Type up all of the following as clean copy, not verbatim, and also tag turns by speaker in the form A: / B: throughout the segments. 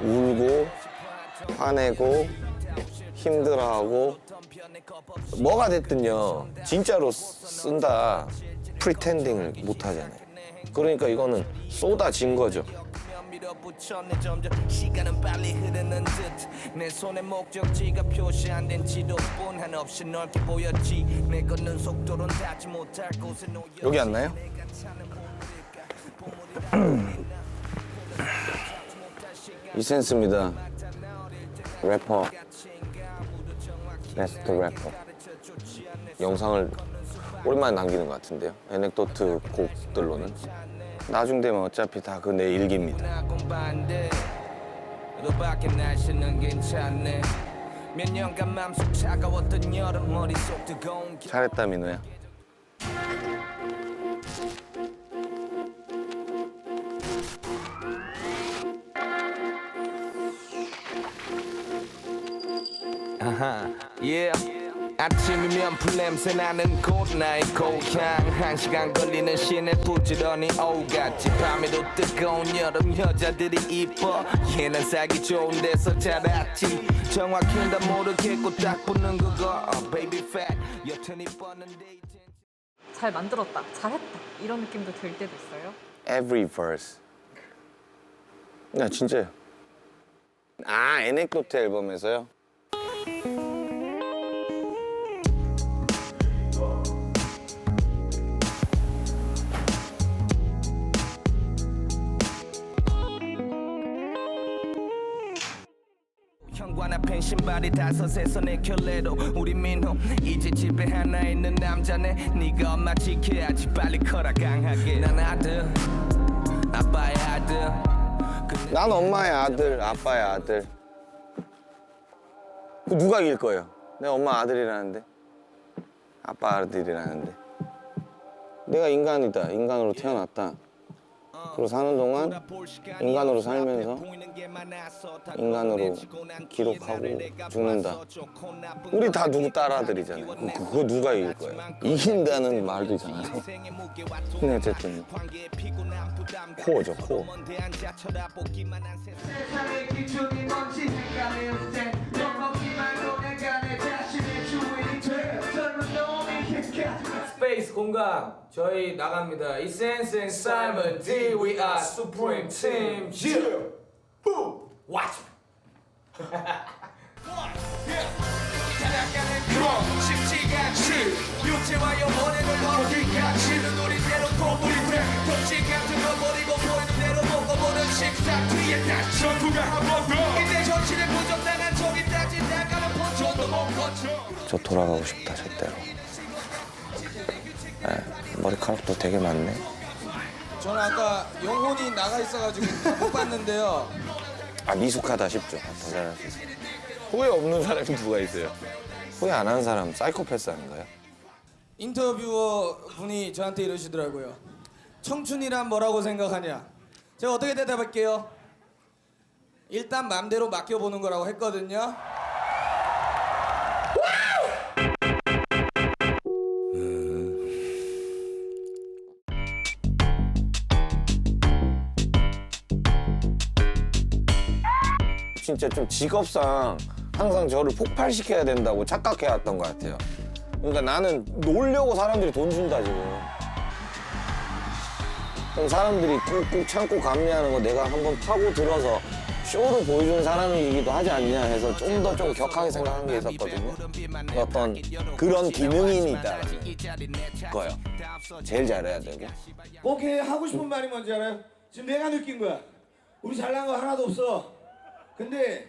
A: 울고 화내고 힘들어하고 뭐가 됐든요 진짜로 쓴다 프리텐딩을 못하잖아요. 그러니까 이거는 쏟아진 거죠.
B: 밀어붙였네 점점 시간은 빨리 흐르는 듯내 손에 목적지가 표시 안 된 지도뿐 한없이 넓게 보였지 내 걷는 속도로는 닿지 못할 곳에 놓여
A: 여기 안 나요? 이 센스입니다. 래퍼 베스트 래퍼 영상을 오랜만에 남기는 것 같은데요. 에넥도트 곡들로는 나중 되면 어차피 다 그 내 일기입니다.
B: 너밖에 날씨는 괜찮네 몇 년간 맘속 차가웠던 여름 머릿속 뜨거운
A: 잘했다 민호야.
B: yeah. 아침이면 풀냄새 나는 곳 나의 고향 1시간 걸리는 시내 부지런히 오갔지 밤에도 뜨거운 여름 여자들이 이뻐 얘는 살기 좋은 데서 자랐지 정확히 다 모르겠고 딱 붙는 그거 baby fat 여튼이 뻗는데
C: 잘 만들었다, 잘했다 이런 느낌도 들 때도 있어요?
A: Every verse. 야 진짜요. 아 에넥도트 앨범에서요?
B: 현관 앞엔 신발이 다섯에서 내 켤레로 우리 민호 이제 집에 하나 있는 남자네 네가 엄마 지켜야지 빨리 커라 강하게 난 아들 아빠의 아들
A: 난 엄마의 아들, 아빠의 아들. 그 누가 이길 거예요? 내가 엄마 아들이라는데, 아빠 아들이라는데. 내가 인간이다, 인간으로 태어났다. 그리고 사는 동안 인간으로 살면서 인간으로 기록하고 죽는다. 우리 다 누구 딸아들이잖아요. 그거 누가 이길 거예요? 이긴다는 말도 이상하죠. 근데 어쨌든 코어죠, 코어.
B: 세상의 기준이 뭔지 헷갈릴 때 넌 먹기만 도 내가 내 자신의 주인이 돼 젊은 놈이
D: 스페이스 공감 저희 나갑니다. 이센스 앤 사이먼 D We are Supreme Team You Who Watch
B: 살아가는 건 쉽지가 않지 육체와 영혼을 어디까지는 우리 대로 고물이 돼 덕지 같은 거 버리고 보이는 대로 먹어보는 식탁 뒤에 다시 전투가 한번 더 이제 정신을 부정당한 적이 따진 나가는 포천도 못 거쳐
A: 저 돌아가고 싶다, 저 때로. 머리카락도 되게 많네.
E: 저는 아까 영혼이 나가 있어가지고 못 봤는데요.
A: 아, 미숙하다 싶죠. 더 잘할 수 있어요. 후회 없는 사람이 누가 있어요? 후회 안 하는 사람 사이코패스 아닌가요?
E: 인터뷰어 분이 저한테 이러시더라고요. 청춘이란 뭐라고 생각하냐? 제가 어떻게 대답할게요? 일단 맘대로 맡겨보는 거라고 했거든요.
A: 진짜 좀 직업상 항상 저를 폭발시켜야 된다고 착각해왔던 것 같아요. 그러니까 나는 놀려고 사람들이 돈 준다 지금. 그럼 사람들이 꾹꾹 참고 감내하는 거 내가 한번 파고 들어서 쇼를 보여주는 사람이기도 하지 않냐 해서 좀 더 좀 격하게 생각한 게 있었거든요. 어떤 그런 기능인이다라는 거요. 제일 잘해야 되고.
F: 오케이 하고 싶은 말이 뭔지 알아요? 지금 내가 느낀 거야. 우리 잘난 거 하나도 없어. 근데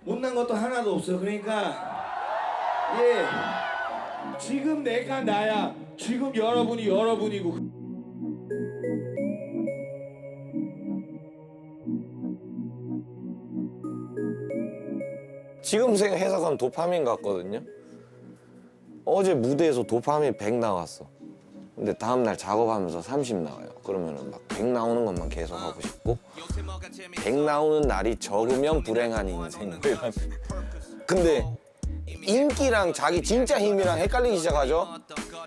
F: 못난 것도 하나도 없어. 그러니까 예 지금 내가 나야. 지금 여러분이 여러분이고.
A: 지금 해석하면 도파민 같거든요. 어제 무대에서 도파민 100 나왔어. 근데 다음날 작업하면서 30 나와요. 그러면은 막 100 나오는 것만 계속 하고 싶고 100 나오는 날이 적으면 불행한 인생. 근데 인기랑 자기 진짜 힘이랑 헷갈리기 시작하죠.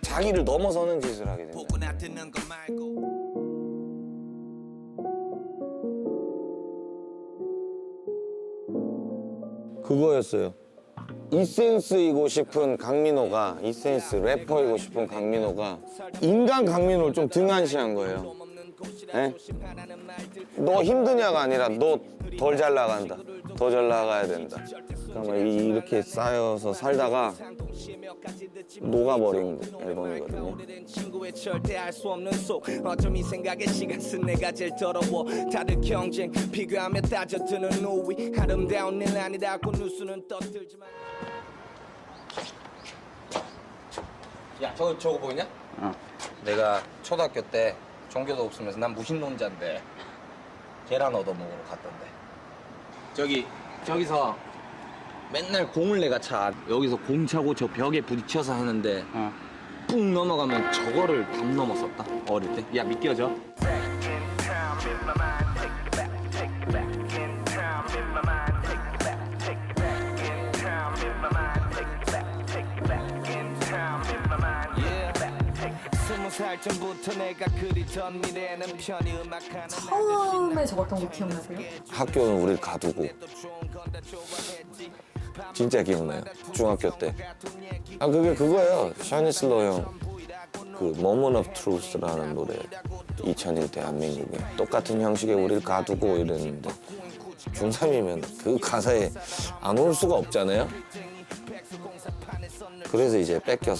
A: 자기를 넘어서는 짓을 하게 됩니다. 그거였어요. 이센스이고 싶은 강민호가, 이센스 래퍼이고 싶은 강민호가 인간 강민호를 좀 등한시한 거예요. 에? 너 힘드냐가 아니라 너 덜 잘 나간다. 더 잘 나가야 된다. 그러니까 이렇게 쌓여서 살다가 녹아버린 앨범이거든요.
B: 절대 알 수 없는 속 어쩜 이 생각에 시간 쓴 내가 제일 더러워 다들 경쟁 비교하며 따져드는 노위 아름다운 일 아니라고 누수는 떠들지만
D: 야 저거 보이냐? 내가 초등학교 때 종교도 없으면서 난 무신론자인데 계란 얻어먹으러 갔던데 저기서 맨날 공을 내가 차 여기서 공 차고 저 벽에 부딪혀서 하는데 푹 넘어가면 저거를 답 넘었었다 어릴 때. 야 믿겨져? 살 전부터 내가 그리던 미래는 편히 음악하는
C: 처음에 적었던 거 기억나세요?
A: 학교는 우리를 가두고 진짜 기억나요. 중학교 때. 아 그게 그거예요. 샤니슬러 형 그 Moment of Truth라는 노래 2001 대한민국에 똑같은 형식의 우리를 가두고 이랬는데 중3이면 그 가사에 안 올 수가 없잖아요. 그래서 이제 뺏겨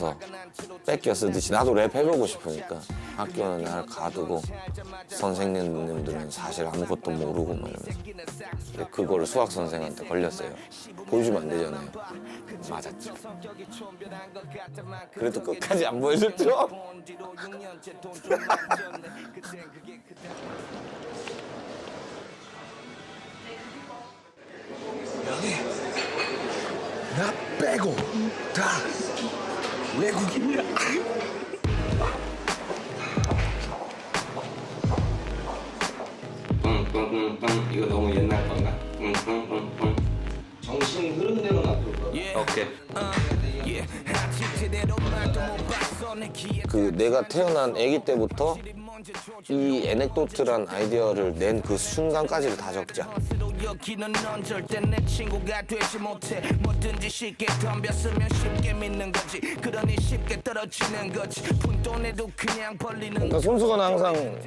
A: 쓰듯이 나도 랩 해보고 싶으니까 학교는 나를 가두고 선생님들은 사실 아무것도 모르고 막 이러면서 근데 그거를 수학 선생한테 걸렸어요. 보여주면 안 되잖아요. 맞았죠. 그래도 끝까지 안 보여줬죠.
G: 나 빼고 다 외국인이야.
A: 빵빵빵빵 이거 너무 옛날 건가? 빵빵빵빵 정신 흐른 대로 놔둘 거야. 오케이. 그 내가 태어난 아기 때부터 이 에넥도트란 아이디어를 낸 그 순간까지를 다 적자.
B: 여기는 넌 절대 내 친구가 되지 못해 뭐든지 쉽게 덤볐으면 쉽게 믿는 거지 그러니 쉽게 떨어지는 거지 분돈에도 그냥 벌리는
A: 그러니까 손수건 항상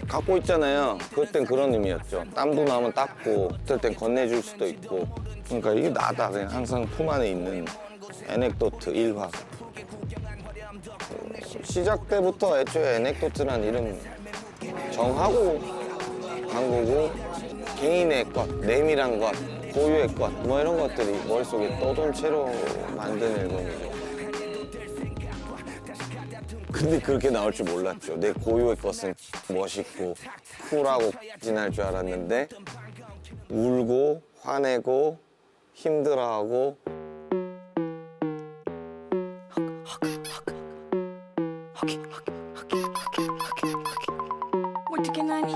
A: 갖고 있잖아요. 그땐 그런 의미였죠. 땀도 나면 닦고 그럴 땐 건네줄 수도 있고 그러니까 이게 나다 그냥 항상 품 안에 있는 에넥도트 일화. 시작 때부터 애초에 에넥도트란 이름 정하고 간 거고 개인의 것, 내밀한 것, 고유의 것 뭐 이런 것들이 머릿속에 떠돈 채로 만든 앨범이죠. 근데 그렇게 나올 줄 몰랐죠. 내 고유의 것은 멋있고 쿨하고 진할 줄 알았는데 울고 화내고 힘들어하고
H: 어떻게 나니?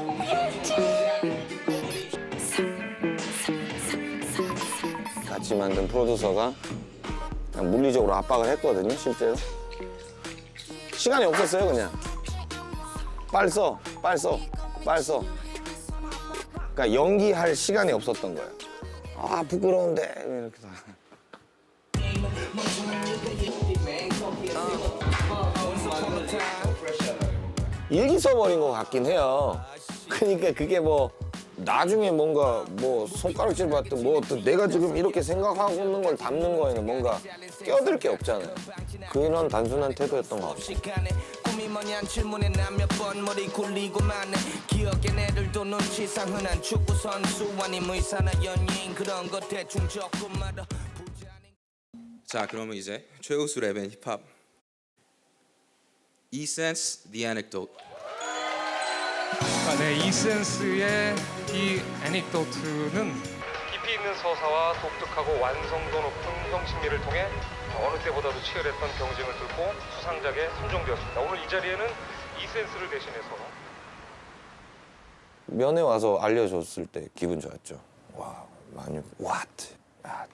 A: 같이 만든 프로듀서가 그냥 물리적으로 압박을 했거든요, 실제로. 시간이 없었어요, 그냥. 빨리 써, 빨리 써, 빨리 써. 그러니까 연기할 시간이 없었던 거예요. 아, 부끄러운데. 이렇게 다. 일기 써버린 것 같긴 해요. 그러니까 그게 뭐 나중에 뭔가 뭐 손가락질 받든 뭐 어떤 내가 지금 이렇게 생각하고 있는 걸 담는 거에는 뭔가 껴들 게 없잖아요. 그런 단순한 태도였던 것 같아요.
B: 꿈이 뭐냔 질문에 난 몇 번 머리 굴리고 마네 기억에 내들도 눈치상 흔한 축구 선수 아님 의사나 연예인 그런 거 대충 적고 말아
E: 자, 그러면 이제 최우수 랩앤 힙합 이센스 The Anecdote.
I: 네, 이센스의 이 애닉도트는 깊이 있는 서사와 독특하고 완성도 높은 형식미를 통해 어느 때보다도 치열했던 경쟁을 뚫고 수상작에 선정되었습니다. 오늘 이 자리에는 이센스를 대신해서
A: 면회 와서 알려줬을 때 기분 좋았죠. 와, 많이 what? 야,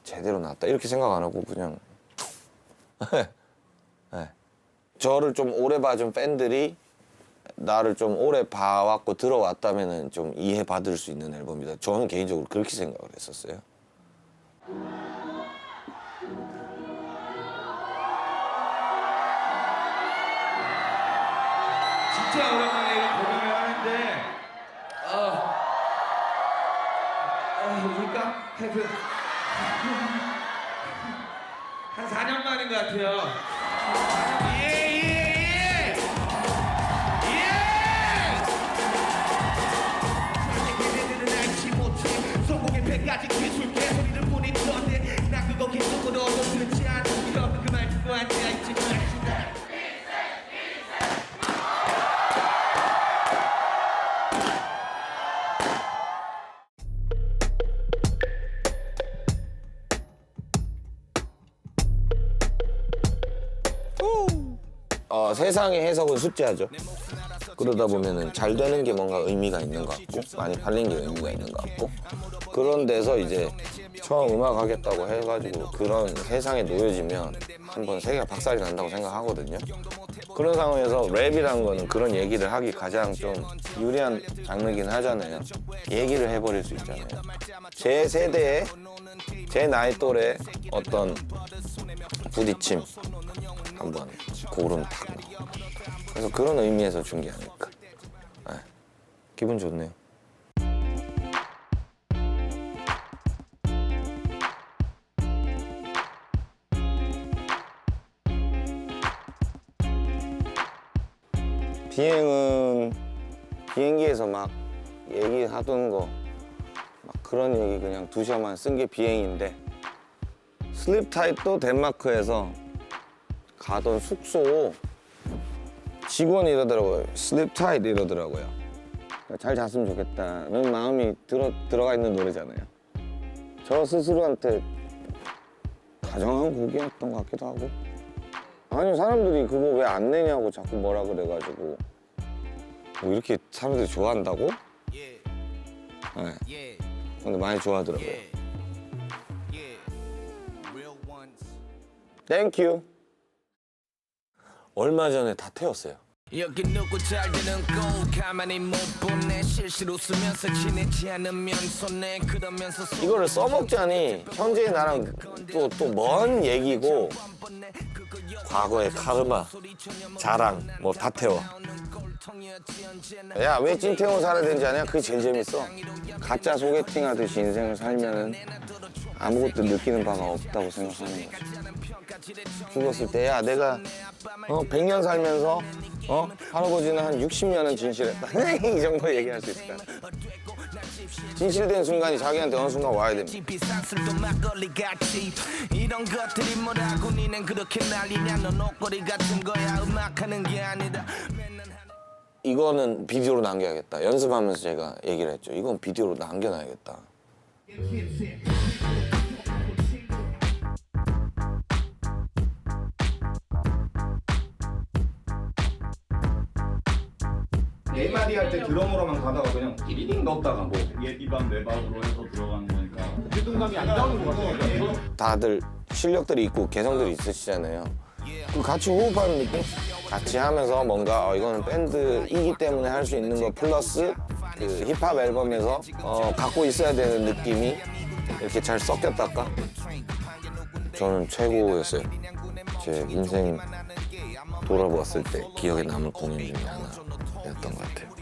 A: 제대로 나왔다. 이렇게 생각 안 하고 그냥 네. 저를 좀 오래 봐준 팬들이 나를 좀 오래 봐왔고 들어왔다면은 좀 이해받을 수 있는 앨범이다. 저는 개인적으로 그렇게 생각을 했었어요.
F: 하여튼 한 4년 만인 것 같아요.
B: 성공의 배까지 기술 개소리를 보내던데 나 그거 계속으로 듣지 않으면 그말 듣고 앉아있지 마시다.
A: 세상의 해석은 숫자죠. 그러다 보면은 잘 되는 게 뭔가 의미가 있는 것 같고 많이 팔린 게 의미가 있는 것 같고 그런 데서 이제 처음 음악 하겠다고 해가지고 그런 세상에 놓여지면 한번 세계가 박살이 난다고 생각하거든요. 그런 상황에서 랩이라는 거는 그런 얘기를 하기 가장 좀 유리한 장르긴 하잖아요. 얘기를 해버릴 수 있잖아요. 제 세대에 제 나이 또래 어떤 부딪힘 한번 고름 탁 넣어. 그래서 그런 의미에서 준 게 아닐까. 네. 기분 좋네요. 비행은 비행기에서 막 얘기하던 거 막 그런 얘기 그냥 2시간만 쓴 게 비행인데 슬립 타이트도 덴마크에서 가던 숙소 직원이 이러더라고요. 슬립 타이트 이러더라고요. 잘 잤으면 좋겠다는 마음이 들어가 있는 노래잖아요. 저 스스로한테 다정한 곡이었던 것 같기도 하고 아니 사람들이 그거 왜 안 내냐고 자꾸 뭐라 그래가지고 뭐 이렇게 사람들이 좋아한다고? 네. 근데 많이 좋아하더라고요. 땡큐. 얼마 전에 다 태웠어요.
B: 여기 누구 잘 되는 거 가만히 못 보내 실실 웃으면서 지내지 않으면 손해 그러면서
A: 이거를 써먹자니 현재의 나랑 또 먼 얘기고 과거의 카르마, 자랑 뭐 다 태워. 야, 왜 찐태워 살아야 되는지 아냐? 그게 제일 재밌어. 가짜 소개팅 하듯이 인생을 살면은 아무것도 느끼는 바가 없다고 생각하는 거지. 죽었을 때, 야, 내가 100년 살면서 할아버지는 한 60년은 진실했다. 이 정도 얘기할 수 있을 것 같아. 진실된 순간이 자기한테 어느 순간 와야 됩니다.
B: 이런 것들이 뭐라고 니는 그렇게 난리냐 넌 옷걸이 같은 거야 음악하는 게 아니라
A: 이거는 비디오로 남겨야겠다. 연습하면서 제가 얘기를 했죠. 이건 비디오로 남겨놔야겠다.
H: 네 마디 할 때 드럼으로만 가다가 그냥 띠리딩 넣었다가 뭐 예비반 외박으로 해서 들어가는 거니까 리듬감이 안 나오는 것 같아요.
A: 다들 실력들이 있고 개성들이 있으시잖아요. 그 같이 호흡하는 느낌? 같이 하면서 뭔가 이거는 밴드이기 때문에 할 수 있는 거 플러스 그 힙합 앨범에서 갖고 있어야 되는 느낌이 이렇게 잘 섞였달까? 저는 최고였어요. 제 인생 돌아보았을 때 기억에 남을 공연 중에 하나였던 것 같아요.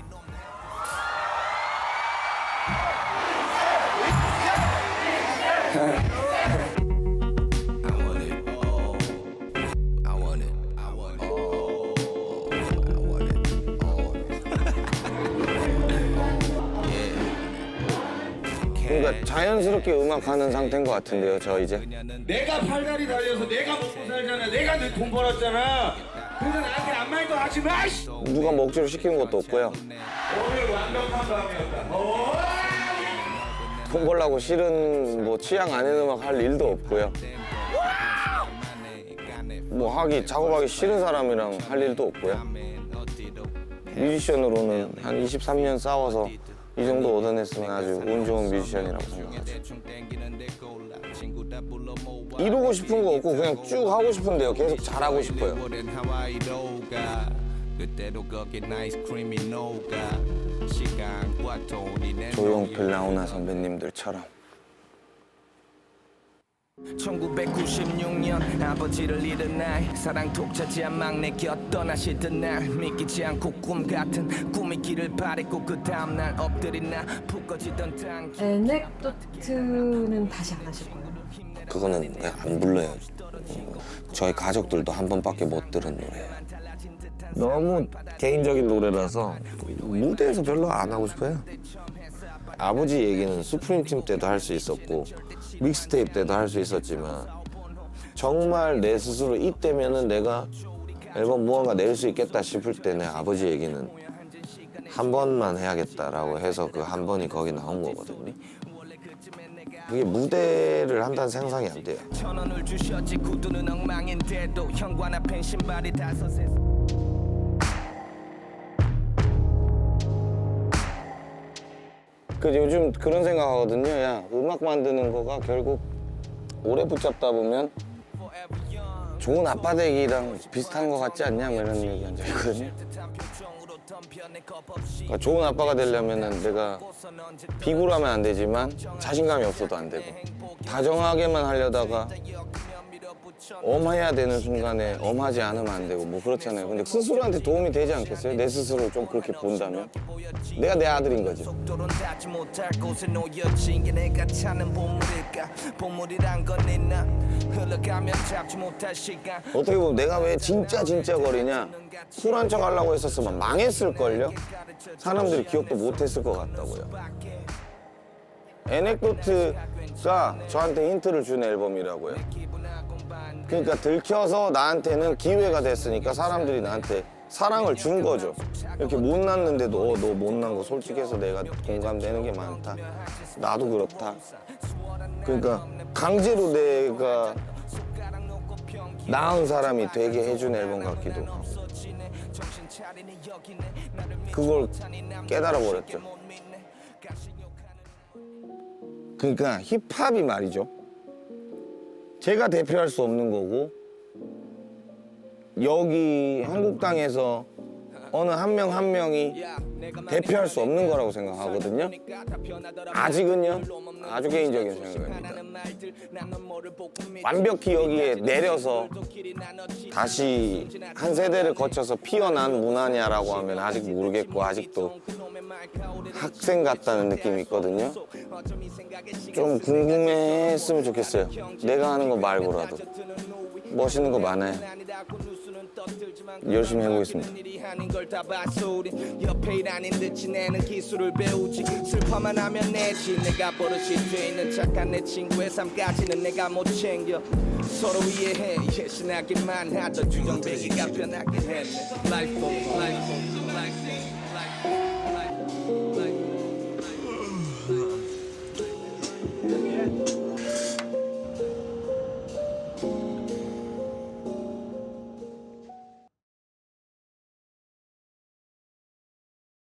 A: 그러니까 자연스럽게 음악하는 상태인 것 같은데요, 저 이제.
F: 내가 팔다리 달려서 내가 먹고 살잖아. 내가 내 돈 벌었잖아. 그래서 나한테 아무 말도 하지 마. 씨.
A: 누가 먹지로 시키는 것도 없고요.
F: 오늘 완벽한 밤이었다.
A: 돈 벌라고 싫은 뭐 취향 아닌 음악 할 일도 없고요. 뭐 작업하기 싫은 사람이랑 할 일도 없고요. 뮤지션으로는 한 23년 싸워서 이 정도 얻어냈으면 아주 운 좋은 뮤지션이라고 생각하죠. 이루고 싶은 거 없고 그냥 쭉 하고 싶은데요. 계속 잘하고 싶어요. 조용필 나훈아 선배님들처럼.
B: 1996년 아버지를 잃은 날 사랑 독차지한 막내겨 떠나시던 날 믿기지 않고 꿈 같은 꿈이 길을 바랬고 그 다음날 엎드린 나 푹 꺼지던 당기
C: 에넥도트는 다시 안 하실 거예요?
A: 그거는 그냥 안 불러요. 저희 가족들도 한 번밖에 못 들은 노래예요. 너무 개인적인 노래라서 무대에서 별로 안 하고 싶어요. 아버지 얘기는 수프림 팀 때도 할 수 있었고 믹스테이프 때도 할 수 있었지만 정말 내 스스로 이때면은 내가 앨범 무언가 낼 수 있겠다 싶을 때 내 아버지 얘기는 한 번만 해야겠다라고 해서 그 한 번이 거기 나온 거거든요. 그게 무대를 한다는 생각이 안 돼요.
B: 1,000원을 주셨지 구두는 엉망인데도 현관 앞엔 신발이 5세
A: 그 요즘 그런 생각하거든요. 야, 음악 만드는 거가 결국 오래 붙잡다 보면 좋은 아빠 되기랑 비슷한 거 같지 않냐? 뭐 이런 얘기 한 적 있거든요. 그러니까 좋은 아빠가 되려면 내가 비굴하면 안 되지만 자신감이 없어도 안 되고 다정하게만 하려다가 엄해야 되는 순간에 엄하지 않으면 안 되고 뭐 그렇잖아요. 근데 스스로한테 도움이 되지 않겠어요? 내 스스로를 좀 그렇게 본다면? 내가 내 아들인 거지.
B: 속도론 닿지 못할 곳에 놓여진 게 내가 찾는 보물일까 보물이란 건 있나 흘러가면 잡지 못할 시간
A: 어떻게 보면 내가 왜 진짜 거리냐? 쿨한 척 하려고 했었으면 망했을걸요? 사람들이 기억도 못했을 것 같다고요. 에넥도트가 저한테 힌트를 준 앨범이라고요. 그러니까 들켜서 나한테는 기회가 됐으니까 사람들이 나한테 사랑을 준 거죠. 이렇게 못났는데도 너 못난 거 솔직해서 내가 공감되는 게 많다. 나도 그렇다. 그러니까 강제로 내가 나은 사람이 되게 해준 앨범 같기도 하고. 그걸 깨달아 버렸죠. 그러니까 힙합이 말이죠. 제가 대표할 수 없는 거고 여기 한국 땅에서 어느 한 명 한 명이 대표할 수 없는 거라고 생각하거든요. 아직은요. 아주 개인적인 생각입니다. 완벽히 여기에 내려서 다시 한 세대를 거쳐서 피어난 문화냐라고 하면 아직 모르겠고 아직도 학생 같다는 느낌이 있거든요. 좀 궁금해했으면 좋겠어요. 내가 하는 거 말고라도. 멋있는 거 많아요. 열심히 해보겠습니다.
B: 옆에 일하는 듯이 내는 기술을 배우지 슬퍼만 하면 내지 내가 버릇이 돼 있는 착한 내 친구의 삶까지는 내가 못 챙겨 서로 이해해 예신하기만 하던 주정뱅이가 변하긴 했네 Life goes, life goes, life goes